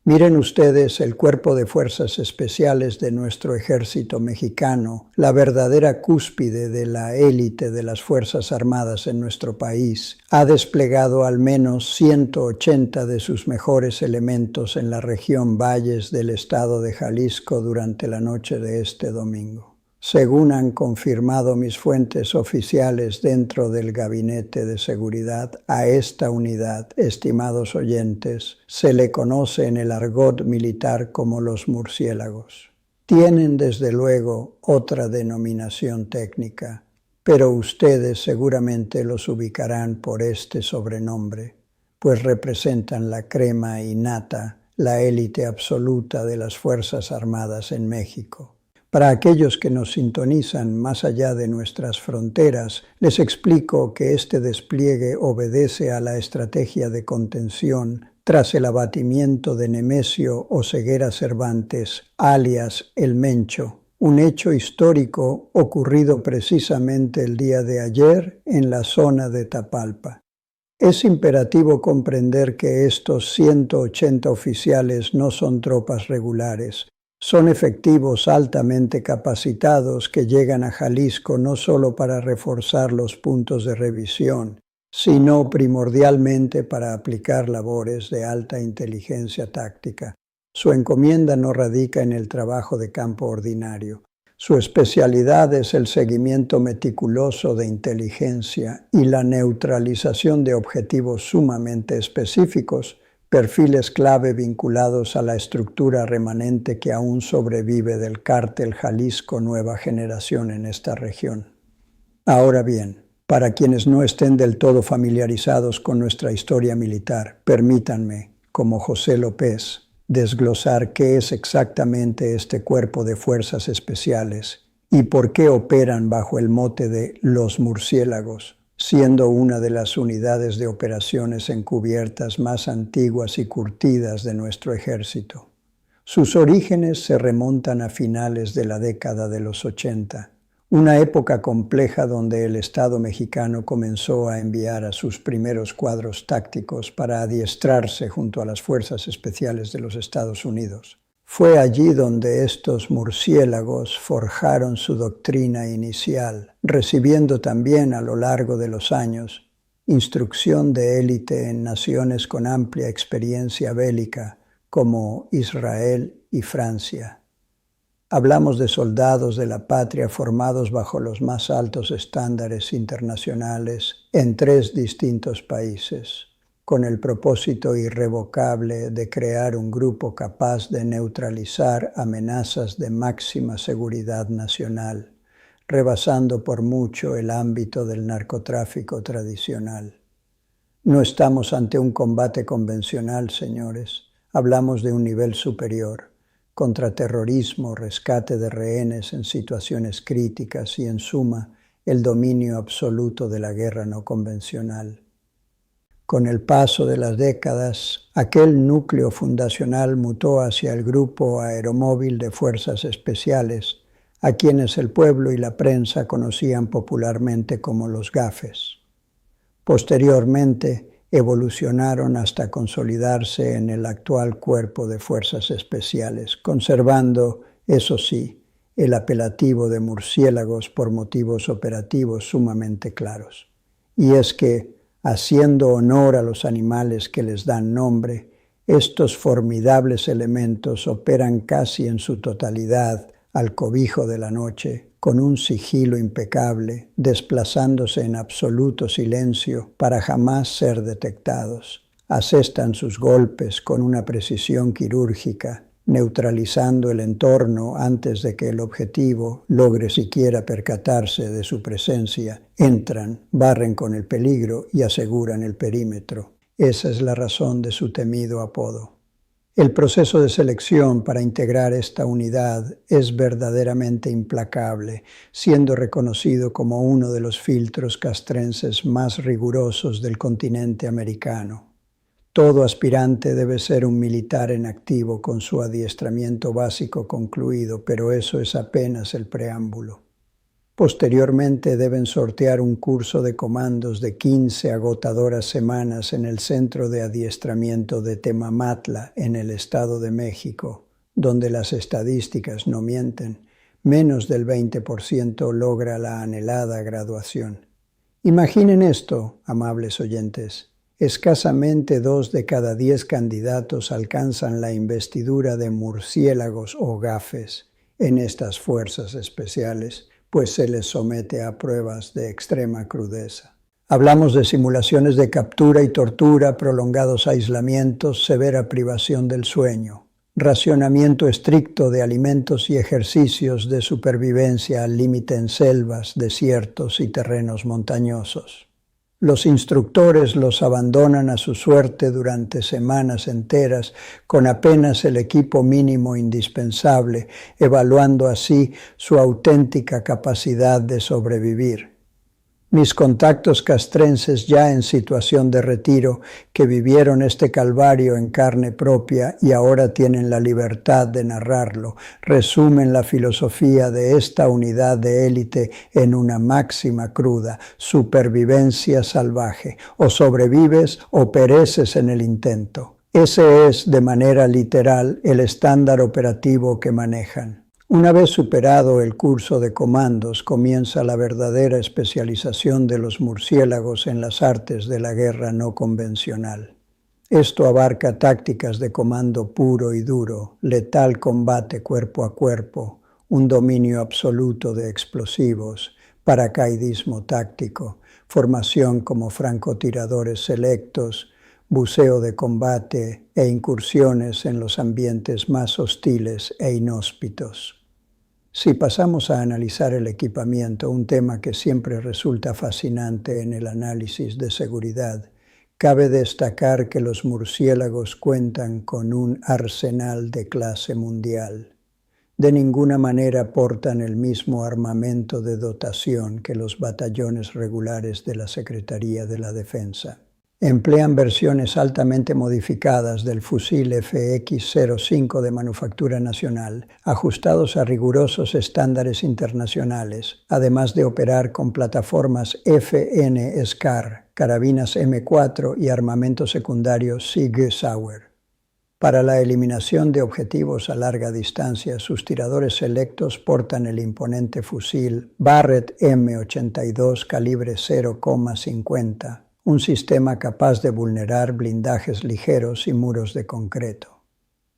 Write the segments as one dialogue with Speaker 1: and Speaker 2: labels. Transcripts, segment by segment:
Speaker 1: Miren ustedes el Cuerpo de Fuerzas Especiales de nuestro ejército mexicano, la verdadera cúspide de la élite de las Fuerzas Armadas en nuestro país. Ha desplegado al menos 180 de sus mejores elementos en la región Valles del estado de Jalisco durante la noche de este domingo. Según han confirmado mis fuentes oficiales dentro del Gabinete de Seguridad, a esta unidad, estimados oyentes, se le conoce en el argot militar como los murciélagos. Tienen desde luego otra denominación técnica, pero ustedes seguramente los ubicarán por este sobrenombre, pues representan la crema innata, la élite absoluta de las Fuerzas Armadas en México. Para aquellos que nos sintonizan más allá de nuestras fronteras, les explico que este despliegue obedece a la estrategia de contención tras el abatimiento de Nemesio Oseguera Cervantes, alias El Mencho, un hecho histórico ocurrido precisamente el día de ayer en la zona de Tapalpa. Es imperativo comprender que estos 180 oficiales no son tropas regulares. Son efectivos altamente capacitados que llegan a Jalisco no solo para reforzar los puntos de revisión, sino primordialmente para aplicar labores de alta inteligencia táctica. Su encomienda no radica en el trabajo de campo ordinario. Su especialidad es el seguimiento meticuloso de inteligencia y la neutralización de objetivos sumamente específicos, perfiles clave vinculados a la estructura remanente que aún sobrevive del cártel Jalisco Nueva Generación en esta región. Ahora bien, para quienes no estén del todo familiarizados con nuestra historia militar, permítanme, como José López, desglosar qué es exactamente este Cuerpo de Fuerzas Especiales y por qué operan bajo el mote de los murciélagos, siendo una de las unidades de operaciones encubiertas más antiguas y curtidas de nuestro ejército. Sus orígenes se remontan a finales de la década de los 80, una época compleja donde el Estado mexicano comenzó a enviar a sus primeros cuadros tácticos para adiestrarse junto a las Fuerzas Especiales de los Estados Unidos. Fue allí donde estos murciélagos forjaron su doctrina inicial, recibiendo también a lo largo de los años instrucción de élite en naciones con amplia experiencia bélica como Israel y Francia. Hablamos de soldados de la patria formados bajo los más altos estándares internacionales en 3 distintos países, con el propósito irrevocable de crear un grupo capaz de neutralizar amenazas de máxima seguridad nacional, rebasando por mucho el ámbito del narcotráfico tradicional. No estamos ante un combate convencional, señores. Hablamos de un nivel superior, contraterrorismo, rescate de rehenes en situaciones críticas y, en suma, el dominio absoluto de la guerra no convencional. Con el paso de las décadas, aquel núcleo fundacional mutó hacia el Grupo Aeromóvil de Fuerzas Especiales, a quienes el pueblo y la prensa conocían popularmente como los GAFES. Posteriormente, evolucionaron hasta consolidarse en el actual Cuerpo de Fuerzas Especiales, conservando, eso sí, el apelativo de murciélagos por motivos operativos sumamente claros. Y es que, haciendo honor a los animales que les dan nombre, estos formidables elementos operan casi en su totalidad al cobijo de la noche, con un sigilo impecable, desplazándose en absoluto silencio para jamás ser detectados. Asestan sus golpes con una precisión quirúrgica, neutralizando el entorno antes de que el objetivo logre siquiera percatarse de su presencia. Entran, barren con el peligro y aseguran el perímetro. Esa es la razón de su temido apodo. El proceso de selección para integrar esta unidad es verdaderamente implacable, siendo reconocido como uno de los filtros castrenses más rigurosos del continente americano. Todo aspirante debe ser un militar en activo con su adiestramiento básico concluido, pero eso es apenas el preámbulo. Posteriormente deben sortear un curso de comandos de 15 agotadoras semanas en el Centro de Adiestramiento de Temamatla, en el Estado de México, donde las estadísticas no mienten. Menos del 20% logra la anhelada graduación. Imaginen esto, amables oyentes. Escasamente 2 de cada 10 candidatos alcanzan la investidura de murciélagos o gafes en estas fuerzas especiales, pues se les somete a pruebas de extrema crudeza. Hablamos de simulaciones de captura y tortura, prolongados aislamientos, severa privación del sueño, racionamiento estricto de alimentos y ejercicios de supervivencia al límite en selvas, desiertos y terrenos montañosos. Los instructores los abandonan a su suerte durante semanas enteras con apenas el equipo mínimo indispensable, evaluando así su auténtica capacidad de sobrevivir. Mis contactos castrenses ya en situación de retiro, que vivieron este calvario en carne propia y ahora tienen la libertad de narrarlo, resumen la filosofía de esta unidad de élite en una máxima cruda: supervivencia salvaje. O sobrevives o pereces en el intento. Ese es, de manera literal, el estándar operativo que manejan. Una vez superado el curso de comandos, comienza la verdadera especialización de los murciélagos en las artes de la guerra no convencional. Esto abarca tácticas de comando puro y duro, letal combate cuerpo a cuerpo, un dominio absoluto de explosivos, paracaidismo táctico, formación como francotiradores selectos, buceo de combate e incursiones en los ambientes más hostiles e inhóspitos. Si pasamos a analizar el equipamiento, un tema que siempre resulta fascinante en el análisis de seguridad, cabe destacar que los murciélagos cuentan con un arsenal de clase mundial. De ninguna manera portan el mismo armamento de dotación que los batallones regulares de la Secretaría de la Defensa. Emplean versiones altamente modificadas del fusil FX-05 de manufactura nacional, ajustados a rigurosos estándares internacionales, además de operar con plataformas FN SCAR, carabinas M4 y armamento secundario SIG Sauer. Para la eliminación de objetivos a larga distancia, sus tiradores selectos portan el imponente fusil Barrett M82 calibre 0,50. Un sistema capaz de vulnerar blindajes ligeros y muros de concreto.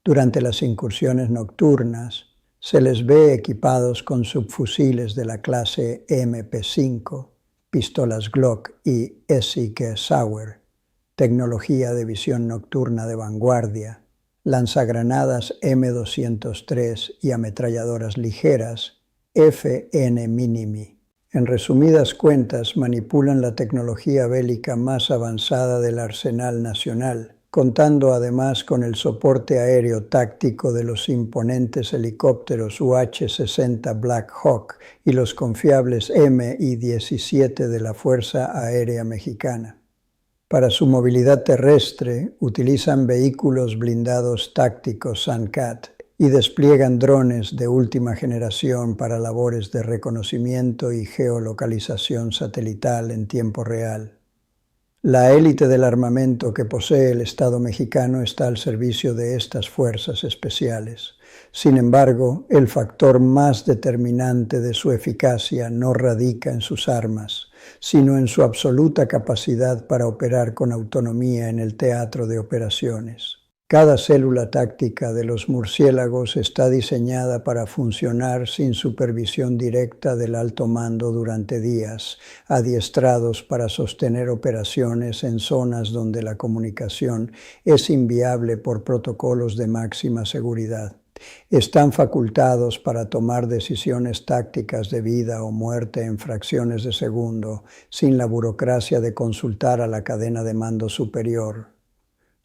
Speaker 1: Durante las incursiones nocturnas, se les ve equipados con subfusiles de la clase MP5, pistolas Glock y SIG Sauer, tecnología de visión nocturna de vanguardia, lanzagranadas M203 y ametralladoras ligeras FN Minimi. En resumidas cuentas, manipulan la tecnología bélica más avanzada del arsenal nacional, contando además con el soporte aéreo táctico de los imponentes helicópteros UH-60 Black Hawk y los confiables Mi-17 de la Fuerza Aérea Mexicana. Para su movilidad terrestre, utilizan vehículos blindados tácticos Suncat y despliegan drones de última generación para labores de reconocimiento y geolocalización satelital en tiempo real. La élite del armamento que posee el Estado mexicano está al servicio de estas fuerzas especiales. Sin embargo, el factor más determinante de su eficacia no radica en sus armas, sino en su absoluta capacidad para operar con autonomía en el teatro de operaciones. Cada célula táctica de los murciélagos está diseñada para funcionar sin supervisión directa del alto mando durante días, adiestrados para sostener operaciones en zonas donde la comunicación es inviable por protocolos de máxima seguridad. Están facultados para tomar decisiones tácticas de vida o muerte en fracciones de segundo, sin la burocracia de consultar a la cadena de mando superior.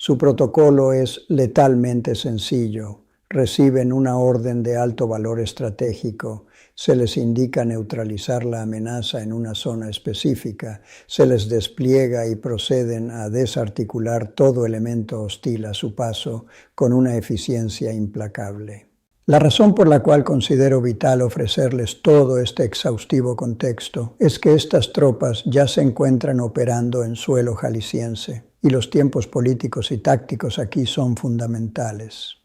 Speaker 1: Su protocolo es letalmente sencillo. Reciben una orden de alto valor estratégico, se les indica neutralizar la amenaza en una zona específica, se les despliega y proceden a desarticular todo elemento hostil a su paso con una eficiencia implacable. La razón por la cual considero vital ofrecerles todo este exhaustivo contexto es que estas tropas ya se encuentran operando en suelo jalisciense y los tiempos políticos y tácticos aquí son fundamentales.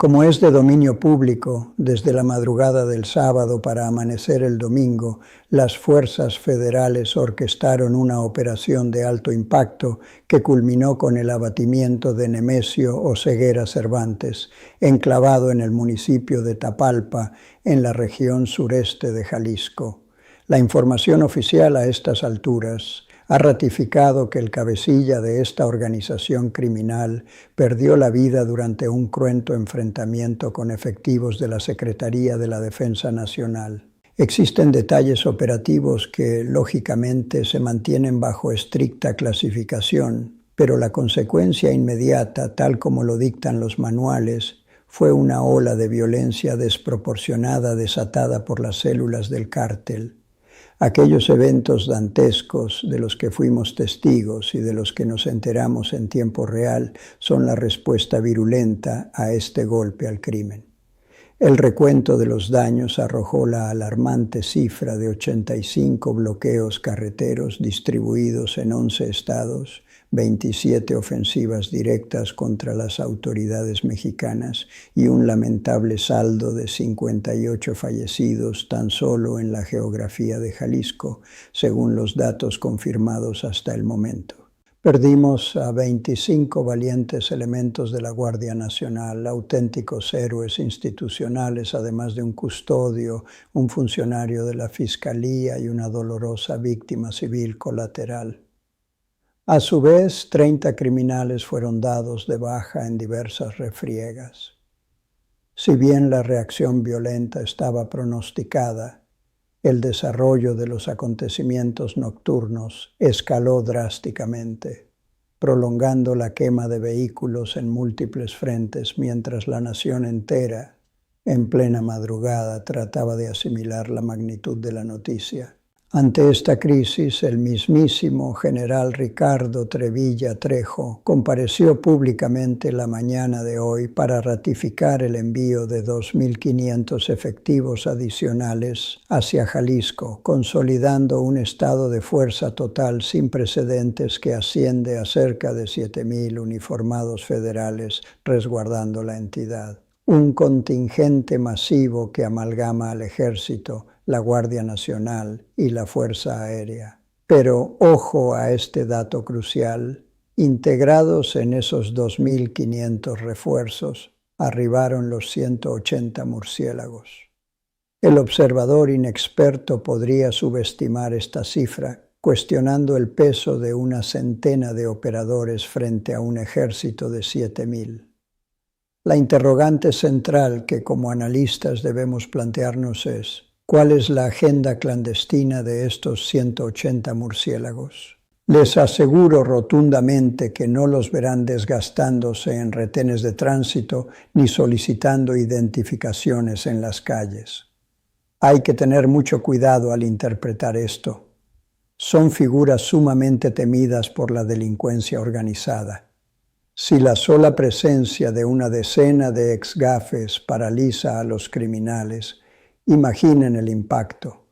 Speaker 1: Como es de dominio público, desde la madrugada del sábado para amanecer el domingo, las fuerzas federales orquestaron una operación de alto impacto que culminó con el abatimiento de Nemesio Oseguera Cervantes, enclavado en el municipio de Tapalpa, en la región sureste de Jalisco. La información oficial a estas alturas ha ratificado que el cabecilla de esta organización criminal perdió la vida durante un cruento enfrentamiento con efectivos de la Secretaría de la Defensa Nacional. Existen detalles operativos que, lógicamente, se mantienen bajo estricta clasificación, pero la consecuencia inmediata, tal como lo dictan los manuales, fue una ola de violencia desproporcionada desatada por las células del cártel. Aquellos eventos dantescos de los que fuimos testigos y de los que nos enteramos en tiempo real son la respuesta virulenta a este golpe al crimen. El recuento de los daños arrojó la alarmante cifra de 85 bloqueos carreteros distribuidos en 11 estados, 27 ofensivas directas contra las autoridades mexicanas y un lamentable saldo de 58 fallecidos tan solo en la geografía de Jalisco, según los datos confirmados hasta el momento. Perdimos a 25 valientes elementos de la Guardia Nacional, auténticos héroes institucionales, además de un custodio, un funcionario de la Fiscalía y una dolorosa víctima civil colateral. A su vez, 30 criminales fueron dados de baja en diversas refriegas. Si bien la reacción violenta estaba pronosticada, el desarrollo de los acontecimientos nocturnos escaló drásticamente, prolongando la quema de vehículos en múltiples frentes mientras la nación entera, en plena madrugada, trataba de asimilar la magnitud de la noticia. Ante esta crisis, el mismísimo general Ricardo Trevilla Trejo compareció públicamente la mañana de hoy para ratificar el envío de 2.500 efectivos adicionales hacia Jalisco, consolidando un estado de fuerza total sin precedentes que asciende a cerca de 7.000 uniformados federales resguardando la entidad. Un contingente masivo que amalgama al ejército, la Guardia Nacional y la Fuerza Aérea. Pero ojo a este dato crucial: integrados en esos 2.500 refuerzos, arribaron los 180 murciélagos. El observador inexperto podría subestimar esta cifra, cuestionando el peso de una centena de operadores frente a un ejército de 7.000. La interrogante central que como analistas debemos plantearnos es: ¿cuál es la agenda clandestina de estos 180 murciélagos? Les aseguro rotundamente que no los verán desgastándose en retenes de tránsito ni solicitando identificaciones en las calles. Hay que tener mucho cuidado al interpretar esto. Son figuras sumamente temidas por la delincuencia organizada. Si la sola presencia de una decena de exgafes paraliza a los criminales, imaginen el impacto.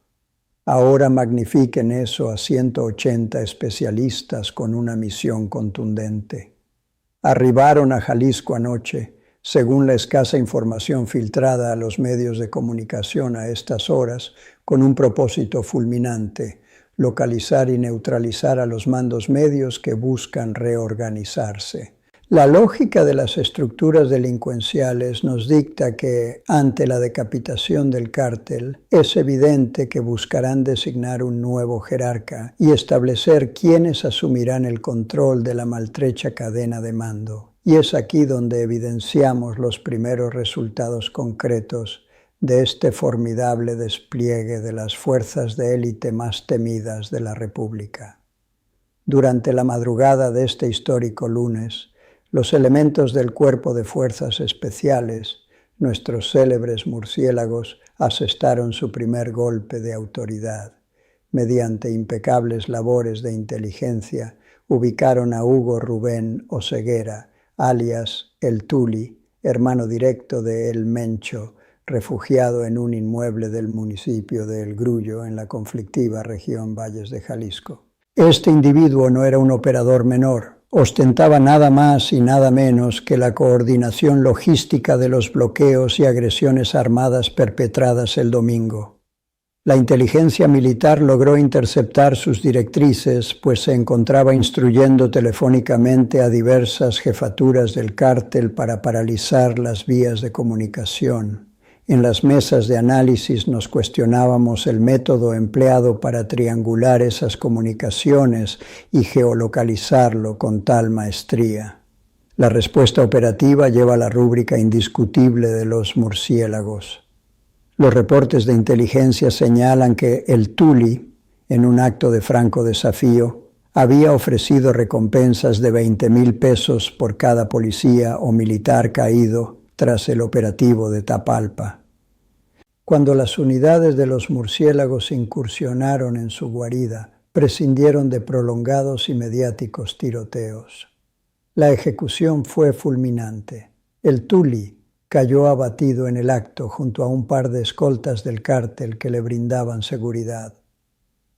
Speaker 1: Ahora magnifiquen eso a 180 especialistas con una misión contundente. Arribaron a Jalisco anoche, según la escasa información filtrada a los medios de comunicación a estas horas, con un propósito fulminante: localizar y neutralizar a los mandos medios que buscan reorganizarse. La lógica de las estructuras delincuenciales nos dicta que, ante la decapitación del cártel, es evidente que buscarán designar un nuevo jerarca y establecer quiénes asumirán el control de la maltrecha cadena de mando. Y es aquí donde evidenciamos los primeros resultados concretos de este formidable despliegue de las fuerzas de élite más temidas de la República. Durante la madrugada de este histórico lunes, los elementos del Cuerpo de Fuerzas Especiales, nuestros célebres murciélagos, asestaron su primer golpe de autoridad. Mediante impecables labores de inteligencia, ubicaron a Hugo Rubén Oseguera, alias El Tuli, hermano directo de El Mencho, refugiado en un inmueble del municipio de El Grullo, en la conflictiva región Valles de Jalisco. Este individuo no era un operador menor, ostentaba nada más y nada menos que la coordinación logística de los bloqueos y agresiones armadas perpetradas el domingo. La inteligencia militar logró interceptar sus directrices, pues se encontraba instruyendo telefónicamente a diversas jefaturas del cártel para paralizar las vías de comunicación. En las mesas de análisis nos cuestionábamos el método empleado para triangular esas comunicaciones y geolocalizarlo con tal maestría. La respuesta operativa lleva la rúbrica indiscutible de los murciélagos. Los reportes de inteligencia señalan que el Tuli, en un acto de franco desafío, había ofrecido recompensas de 20,000 pesos por cada policía o militar caído tras el operativo de Tapalpa. Cuando las unidades de los murciélagos incursionaron en su guarida, prescindieron de prolongados y mediáticos tiroteos. La ejecución fue fulminante. El Tuli cayó abatido en el acto junto a un par de escoltas del cártel que le brindaban seguridad.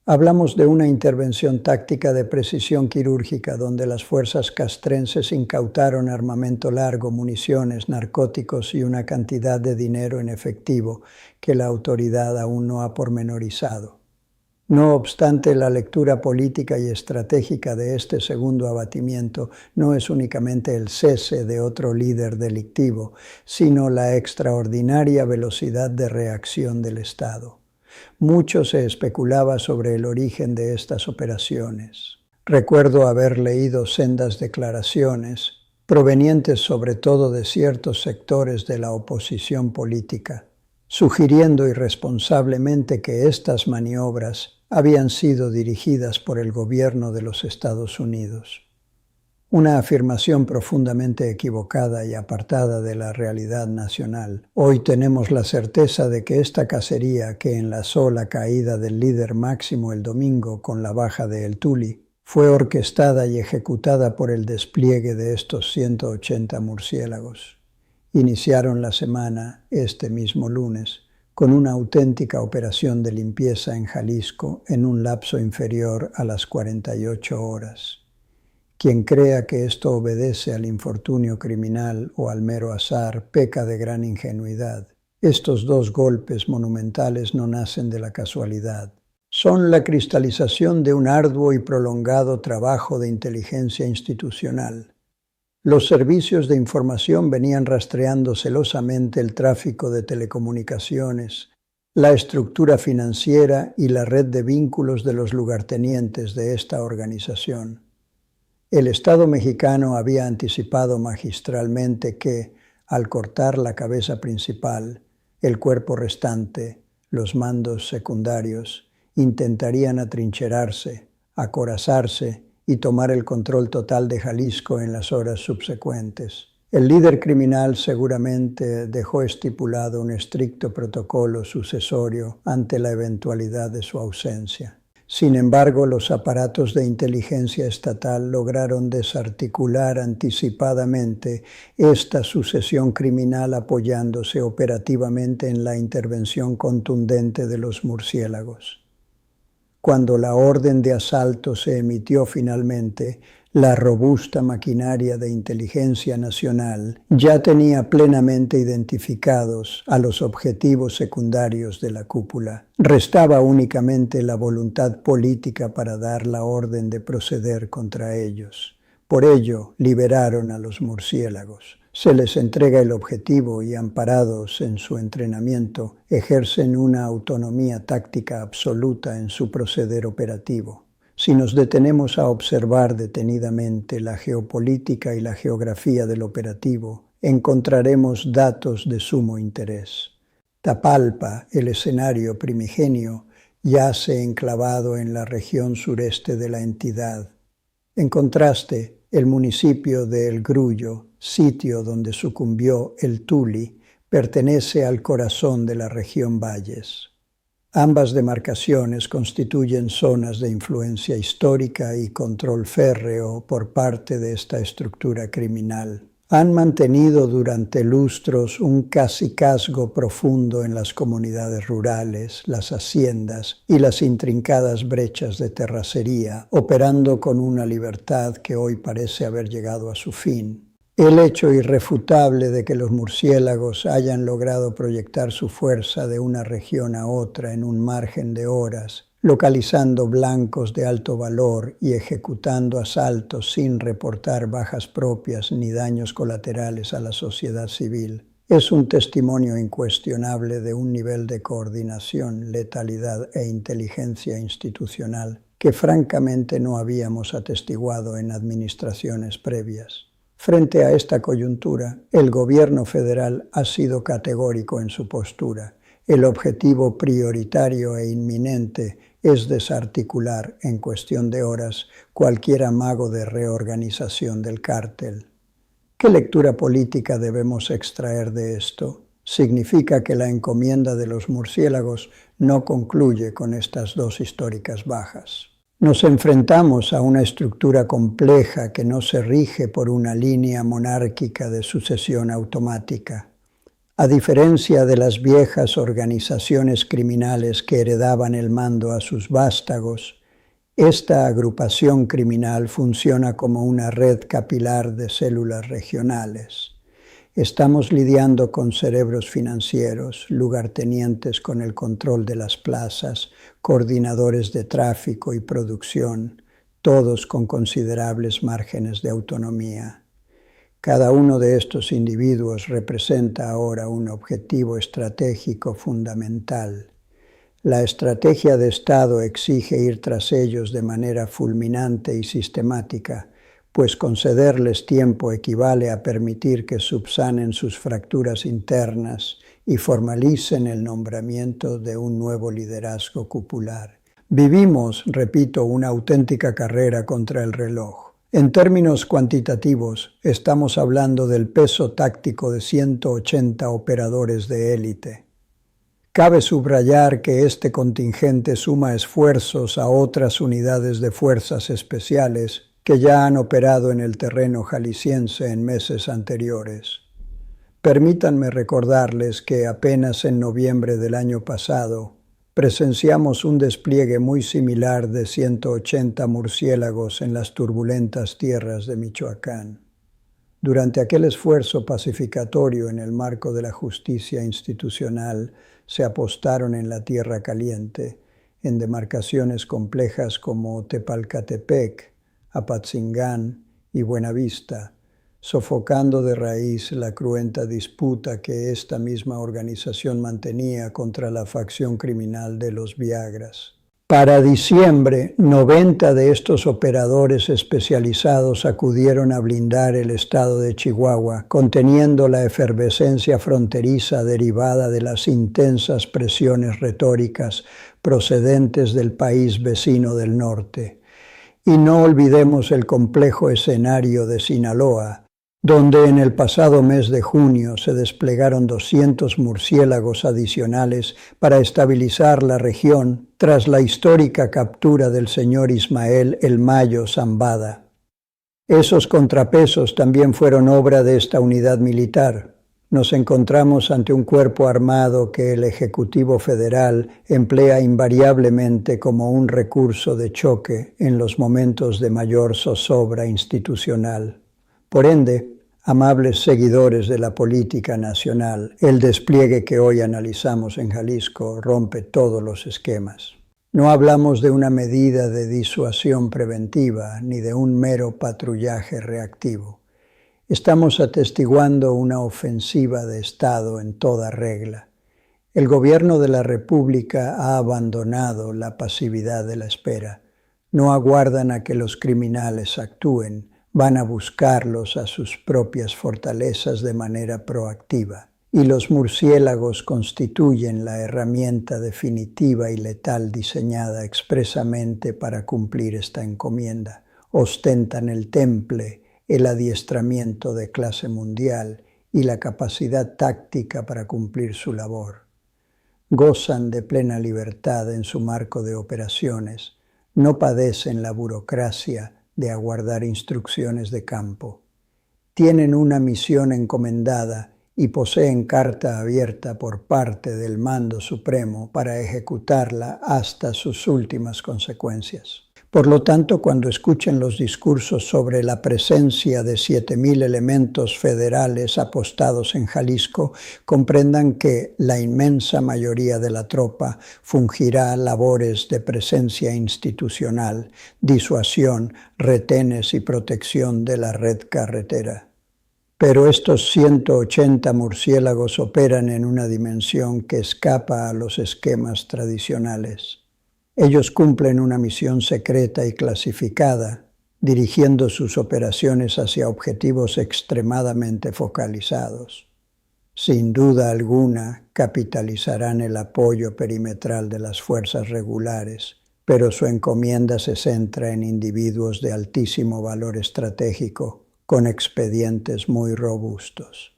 Speaker 1: Hablamos de una intervención táctica de precisión quirúrgica donde las fuerzas castrenses incautaron armamento largo, municiones, narcóticos y una cantidad de dinero en efectivo que la autoridad aún no ha pormenorizado. No obstante, la lectura política y estratégica de este segundo abatimiento no es únicamente el cese de otro líder delictivo, sino la extraordinaria velocidad de reacción del Estado. Mucho se especulaba sobre el origen de estas operaciones. Recuerdo haber leído sendas declaraciones, provenientes sobre todo de ciertos sectores de la oposición política, sugiriendo irresponsablemente que estas maniobras habían sido dirigidas por el gobierno de los Estados Unidos. Una afirmación profundamente equivocada y apartada de la realidad nacional. Hoy tenemos la certeza de que esta cacería que enlazó la caída del líder máximo el domingo con la baja de El Tuli fue orquestada y ejecutada por el despliegue de estos 180 murciélagos. Iniciaron la semana, este mismo lunes, con una auténtica operación de limpieza en Jalisco en un lapso inferior a las 48 horas. Quien crea que esto obedece al infortunio criminal o al mero azar peca de gran ingenuidad. Estos dos golpes monumentales no nacen de la casualidad. Son la cristalización de un arduo y prolongado trabajo de inteligencia institucional. Los servicios de información venían rastreando celosamente el tráfico de telecomunicaciones, la estructura financiera y la red de vínculos de los lugartenientes de esta organización. El Estado mexicano había anticipado magistralmente que, al cortar la cabeza principal, el cuerpo restante, los mandos secundarios, intentarían atrincherarse, acorazarse y tomar el control total de Jalisco en las horas subsecuentes. El líder criminal seguramente dejó estipulado un estricto protocolo sucesorio ante la eventualidad de su ausencia. Sin embargo, los aparatos de inteligencia estatal lograron desarticular anticipadamente esta sucesión criminal apoyándose operativamente en la intervención contundente de los murciélagos. Cuando la orden de asalto se emitió finalmente, la robusta maquinaria de inteligencia nacional ya tenía plenamente identificados a los objetivos secundarios de la cúpula. Restaba únicamente la voluntad política para dar la orden de proceder contra ellos. Por ello, liberaron a los murciélagos. Se les entrega el objetivo y, amparados en su entrenamiento, ejercen una autonomía táctica absoluta en su proceder operativo. Si nos detenemos a observar detenidamente la geopolítica y la geografía del operativo, encontraremos datos de sumo interés. Tapalpa, el escenario primigenio, yace enclavado en la región sureste de la entidad. En contraste, el municipio de El Grullo, sitio donde sucumbió el Tuli, pertenece al corazón de la región Valles. Ambas demarcaciones constituyen zonas de influencia histórica y control férreo por parte de esta estructura criminal. Han mantenido durante lustros un cacicazgo profundo en las comunidades rurales, las haciendas y las intrincadas brechas de terracería, operando con una libertad que hoy parece haber llegado a su fin. El hecho irrefutable de que los murciélagos hayan logrado proyectar su fuerza de una región a otra en un margen de horas, localizando blancos de alto valor y ejecutando asaltos sin reportar bajas propias ni daños colaterales a la sociedad civil, es un testimonio incuestionable de un nivel de coordinación, letalidad e inteligencia institucional que francamente no habíamos atestiguado en administraciones previas. Frente a esta coyuntura, el gobierno federal ha sido categórico en su postura. El objetivo prioritario e inminente es desarticular en cuestión de horas cualquier amago de reorganización del cártel. ¿Qué lectura política debemos extraer de esto? Significa que la encomienda de los murciélagos no concluye con estas dos históricas bajas. Nos enfrentamos a una estructura compleja que no se rige por una línea monárquica de sucesión automática. A diferencia de las viejas organizaciones criminales que heredaban el mando a sus vástagos, esta agrupación criminal funciona como una red capilar de células regionales. Estamos lidiando con cerebros financieros, lugartenientes con el control de las plazas, coordinadores de tráfico y producción, todos con considerables márgenes de autonomía. Cada uno de estos individuos representa ahora un objetivo estratégico fundamental. La estrategia de Estado exige ir tras ellos de manera fulminante y sistemática, pues concederles tiempo equivale a permitir que subsanen sus fracturas internas y formalicen el nombramiento de un nuevo liderazgo cupular. Vivimos, repito, una auténtica carrera contra el reloj. En términos cuantitativos, estamos hablando del peso táctico de 180 operadores de élite. Cabe subrayar que este contingente suma esfuerzos a otras unidades de fuerzas especiales que ya han operado en el terreno jalisciense en meses anteriores. Permítanme recordarles que apenas en noviembre del año pasado presenciamos un despliegue muy similar de 180 murciélagos en las turbulentas tierras de Michoacán. Durante aquel esfuerzo pacificatorio en el marco de la justicia institucional, se apostaron en la Tierra Caliente, en demarcaciones complejas como Tepalcatepec, Apatzingán y Buenavista, sofocando de raíz la cruenta disputa que esta misma organización mantenía contra la facción criminal de los Viagras. Para diciembre, 90 de estos operadores especializados acudieron a blindar el estado de Chihuahua, conteniendo la efervescencia fronteriza derivada de las intensas presiones retóricas procedentes del país vecino del norte. Y no olvidemos el complejo escenario de Sinaloa, donde en el pasado mes de junio se desplegaron 200 murciélagos adicionales para estabilizar la región tras la histórica captura del señor Ismael El Mayo Zambada. Esos contrapesos también fueron obra de esta unidad militar. Nos encontramos ante un cuerpo armado que el Ejecutivo Federal emplea invariablemente como un recurso de choque en los momentos de mayor zozobra institucional. Por ende, amables seguidores de la política nacional, el despliegue que hoy analizamos en Jalisco rompe todos los esquemas. No hablamos de una medida de disuasión preventiva ni de un mero patrullaje reactivo. Estamos atestiguando una ofensiva de Estado en toda regla. El gobierno de la República ha abandonado la pasividad de la espera. No aguardan a que los criminales actúen, van a buscarlos a sus propias fortalezas de manera proactiva. Y los murciélagos constituyen la herramienta definitiva y letal diseñada expresamente para cumplir esta encomienda. Ostentan el temple, el adiestramiento de clase mundial y la capacidad táctica para cumplir su labor. Gozan de plena libertad en su marco de operaciones, no padecen la burocracia de aguardar instrucciones de campo. tienen una misión encomendada y poseen carta abierta por parte del Mando Supremo para ejecutarla hasta sus últimas consecuencias. Por lo tanto, cuando escuchen los discursos sobre la presencia de 7,000 elementos federales apostados en Jalisco, comprendan que la inmensa mayoría de la tropa fungirá labores de presencia institucional, disuasión, retenes y protección de la red carretera. Pero estos 180 murciélagos operan en una dimensión que escapa a los esquemas tradicionales. Ellos cumplen una misión secreta y clasificada, dirigiendo sus operaciones hacia objetivos extremadamente focalizados. Sin duda alguna, capitalizarán el apoyo perimetral de las fuerzas regulares, pero su encomienda se centra en individuos de altísimo valor estratégico, con expedientes muy robustos.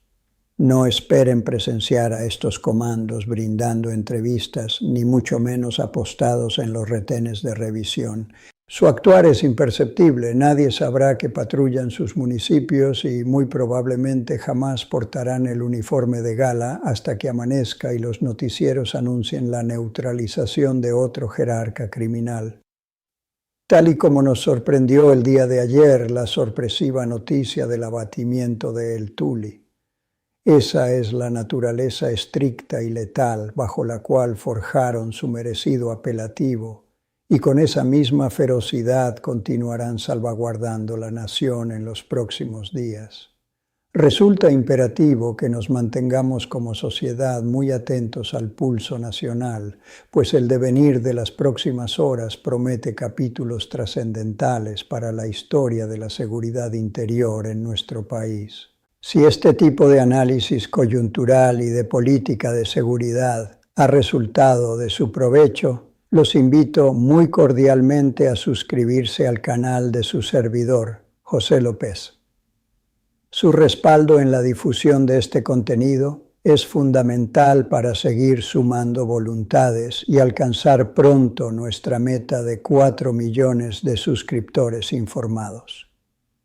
Speaker 1: No esperen presenciar a estos comandos brindando entrevistas, ni mucho menos apostados en los retenes de revisión. Su actuar es imperceptible, nadie sabrá que patrullan sus municipios y muy probablemente jamás portarán el uniforme de gala hasta que amanezca y los noticieros anuncien la neutralización de otro jerarca criminal. Tal y como nos sorprendió el día de ayer la sorpresiva noticia del abatimiento de El Tuli. Esa es la naturaleza estricta y letal bajo la cual forjaron su merecido apelativo, y con esa misma ferocidad continuarán salvaguardando la nación en los próximos días. Resulta imperativo que nos mantengamos como sociedad muy atentos al pulso nacional, pues el devenir de las próximas horas promete capítulos trascendentales para la historia de la seguridad interior en nuestro país. Si este tipo de análisis coyuntural y de política de seguridad ha resultado de su provecho, los invito muy cordialmente a suscribirse al canal de su servidor, José López. Su respaldo en la difusión de este contenido es fundamental para seguir sumando voluntades y alcanzar pronto nuestra meta de 4 millones de suscriptores informados.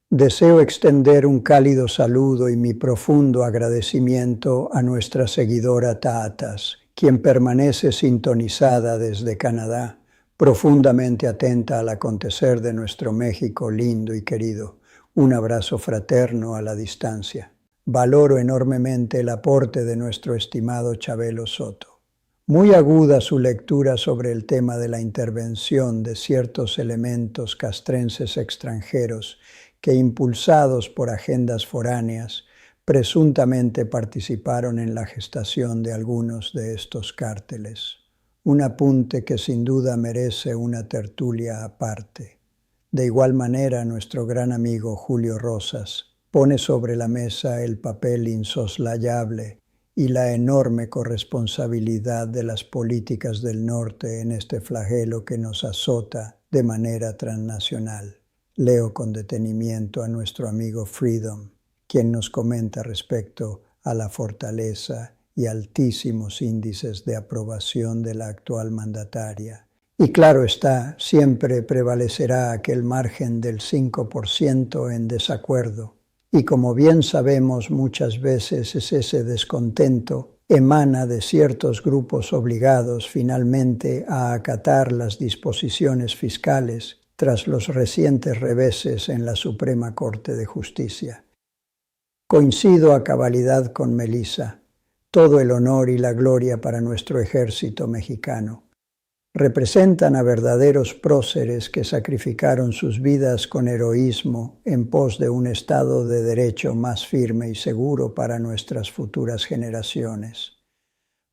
Speaker 1: Deseo extender un cálido saludo y mi profundo agradecimiento a nuestra seguidora Taatas, quien permanece sintonizada desde Canadá, profundamente atenta al acontecer de nuestro México lindo y querido. Un abrazo fraterno a la distancia. Valoro enormemente el aporte de nuestro estimado Chabelo Soto. Muy aguda su lectura sobre el tema de la intervención de ciertos elementos castrenses extranjeros que, impulsados por agendas foráneas, presuntamente participaron en la gestación de algunos de estos cárteles. Un apunte que sin duda merece una tertulia aparte. De igual manera, nuestro gran amigo Julio Rosas pone sobre la mesa el papel insoslayable y la enorme corresponsabilidad de las políticas del norte en este flagelo que nos azota de manera transnacional. Leo con detenimiento a nuestro amigo Freedom, quien nos comenta respecto a la fortaleza y altísimos índices de aprobación de la actual mandataria. Y claro está, siempre prevalecerá aquel margen del 5% en desacuerdo. Y como bien sabemos, muchas veces ese descontento emana de ciertos grupos obligados finalmente a acatar las disposiciones fiscales tras los recientes reveses en la Suprema Corte de Justicia. Coincido a cabalidad con Melissa. Todo el honor y la gloria para nuestro ejército mexicano. Representan a verdaderos próceres que sacrificaron sus vidas con heroísmo en pos de un Estado de Derecho más firme y seguro para nuestras futuras generaciones.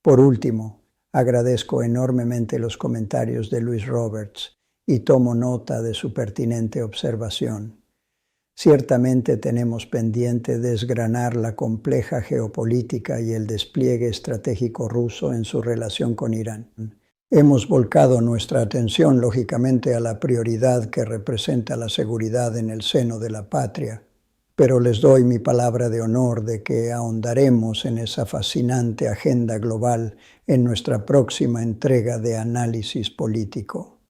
Speaker 1: Por último, agradezco enormemente los comentarios de Luis Roberts y tomo nota de su pertinente observación. Ciertamente tenemos pendiente desgranar la compleja geopolítica y el despliegue estratégico ruso en su relación con Irán. Hemos volcado nuestra atención, lógicamente, a la prioridad que representa la seguridad en el seno de la patria, pero les doy mi palabra de honor de que ahondaremos en esa fascinante agenda global en nuestra próxima entrega de análisis político.